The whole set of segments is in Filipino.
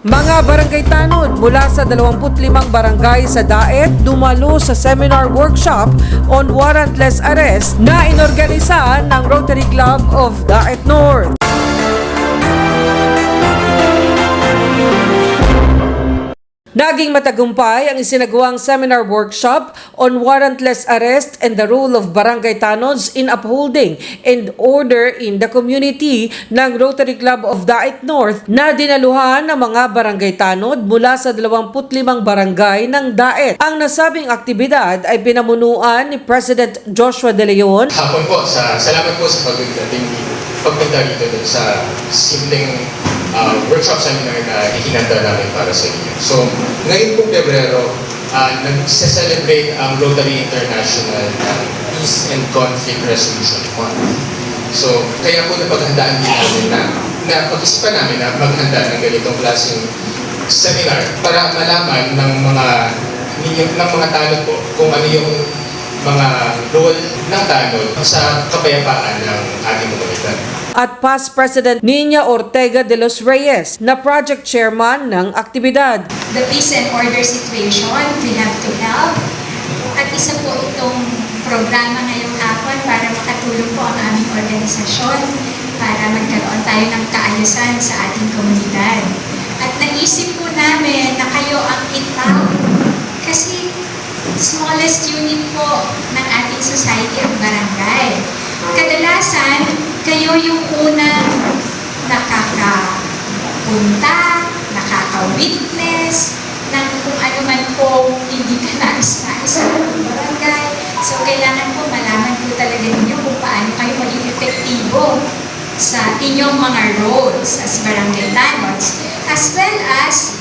Mga barangay tanod mula sa 25 barangay sa Daet dumalo sa seminar workshop on warrantless arrest na inorganisa ng Rotary Club of Daet North. Naging matagumpay ang isinagawang seminar workshop on warrantless arrest and the role of barangay tanods in upholding and order in the community ng Rotary Club of Daet North na dinaluhan ng mga barangay tanod mula sa 25 barangay ng Daet. Ang nasabing aktibidad ay pinamunuan ni President Joshua De Leon. Hapon po, salamat po sa pagpunta dito sa simpleng workshop seminar na ihinanda namin para sa inyo. So, ngayon pong Pebrero, nag-celebrate ang Rotary International ng Peace and Conflict Resolution Month. So, kaya po napaghandaan din namin na pag-isipan namin na maghanda ng ganitong klaseng seminar para malaman ng mga tanod po kung ano yung mga role ng tanod sa kapayapaan ng ating komunidad. At past President Nina Ortega de los Reyes na project chairman ng aktibidad. The peace and order situation, we have to help. At isa po itong programa ngayong hapon para makatulong po ang aming organisasyon para magkaroon tayo ng kaayusan sa ating komunidad. At naisip po namin na kayo ang itaw kasi smallest unit po ng ating society ang barangay. Kadalasan, kayo yung unang nakakapunta, nakaka-witness ng kung ano man po hindi ka nais-nais sa barangay. So, kailangan po malaman po talaga ninyo kung paano kayo maging epektibo sa inyong mga roles as barangay tanods. As well as,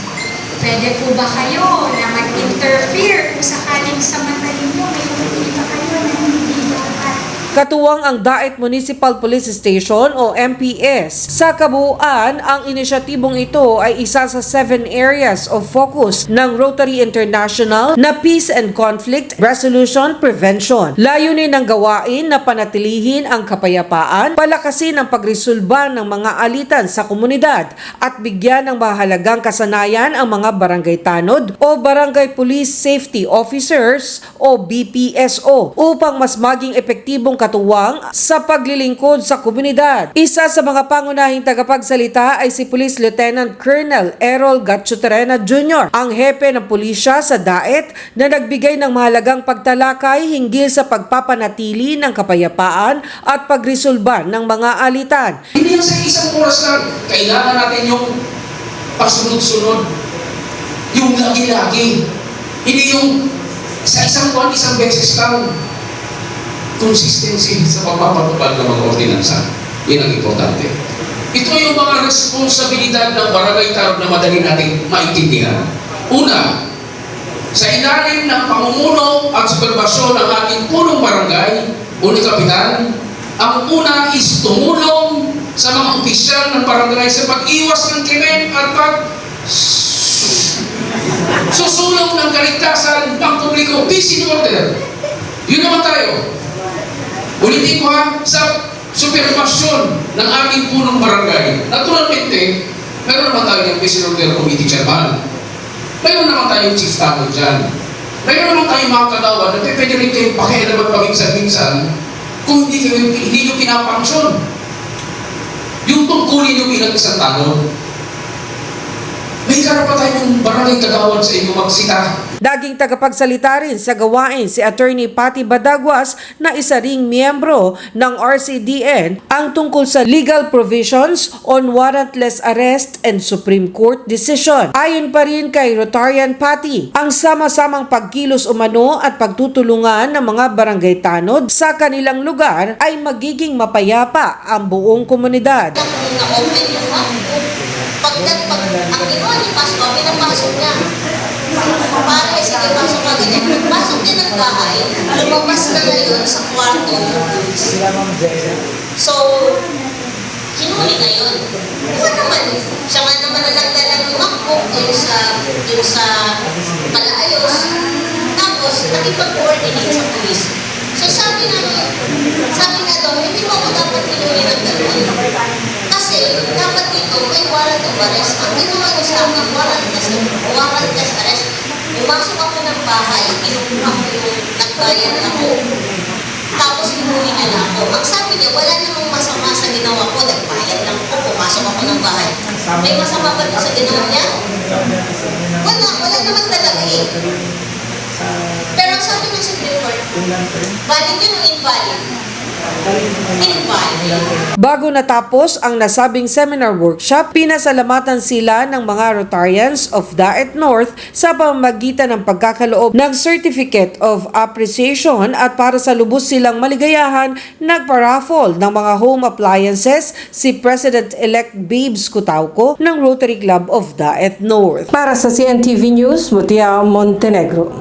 pwede po ba kayo na mag-interfere kung sakaling sa mata ninyo may kumikita kayo na hindi dapat. Katuwang ang Daet Municipal Police Station o MPS. Sa kabuuan, ang inisyatibong ito ay isa sa 7 areas of focus ng Rotary International na Peace and Conflict Resolution Prevention. Layunin ng gawain na panatilihin ang kapayapaan, palakasin ang pagresolba ng mga alitan sa komunidad at bigyan ng mahalagang kasanayan ang mga barangay tanod o Barangay Police Safety Officers o BPSO upang mas maging epektibong katuwang sa paglilingkod sa komunidad. Isa sa mga pangunahing tagapagsalita ay si Police Lieutenant Colonel Errol Gatsuterena Jr., ang hepe ng pulisya sa Daet na nagbigay ng mahalagang pagtalakay hinggil sa pagpapanatili ng kapayapaan at pagresolba ng mga alitan. Hindi lang sa isang oras lang, kailangan natin yung pasunod-sunod, yung lagi-lagi, hindi yung sa isang buwan, isang beses lang. Consistency sa pagpapatupad ng mga ordinansa. Yan ang importante. Ito yung mga responsibilidad ng barangay tanod na madali nating maintindihan. Una, sa ilalim ng pamumuno at superbasyon ng ating punong barangay o ni Kapitan, ang una is tumulong sa mga opisyal ng barangay sa pag-iwas ng krimen at susulong ng kaligtasan ng publiko. Peace and order. Yun naman tayo. Ulitin ko sa supervision ng ating punong barangay. Naturalmente, meron naman tayo yung Peace and Order Committee Chairman. Meron naman tayo yung Chief Tanod dyan. Meron naman tayo mga kagawan na pwede rin kayong pakialaman paminsan-minsan kung hindi nyo pinapangsyon. Yung tungkulin nyo bilang isang tanod. May karapatan yung barangay kagawan sa inyo magsita. Naging tagapagsalita rin sa gawain si Attorney Patty Badagwas na isa ring miyembro ng RCDN ang tungkol sa legal provisions on warrantless arrest and Supreme Court decision. Ayon pa rin kay Rotarian Patty, ang sama-samang pagkilos umano at pagtutulungan ng mga barangay tanod sa kanilang lugar ay magiging mapayapa ang buong komunidad. Na-open yung pag ang ginawa ni Pastor, pinapasok niya. Para sige, pasok ka ganyan. Pasok niya ng bahay, lumabas na ngayon sa kwarto yung police. So, hinuli na yun. Diba naman, siya nga naman na nagdala ng MacBook dun sa palaayos. Tapos, nakipag-coordinate sa police. So, sabi na daw, hindi mo ako dapat hinuli ng ganun. Kasi, dapat dito, may warrant of arrest. Ang ginawa niya sa nagkaroon ng warrantless arrest. Pumasok ako ng bahay, kinukuha ko yung nagbayad ako. Tapos inuwi niya na ako. Ang sabi niya, wala namang masama sa ginawa ko. Nagbayad lang ako, pumasok ako ng bahay. May masama ba sa ginawa niya? Wala naman talaga eh. Pero ang sabi ng Supreme Court, valid yun o invalid? Invalid. Bago natapos ang nasabing seminar workshop, pinasalamatan sila ng mga Rotarians of Daet North sa pamamagitan ng pagkakaloob ng Certificate of Appreciation at para sa lubos silang maligayahan, nagpa-raffle ng mga home appliances si President-elect Babes Cutauco ng Rotary Club of Daet North. Para sa CNTV News, Mutia Montenegro.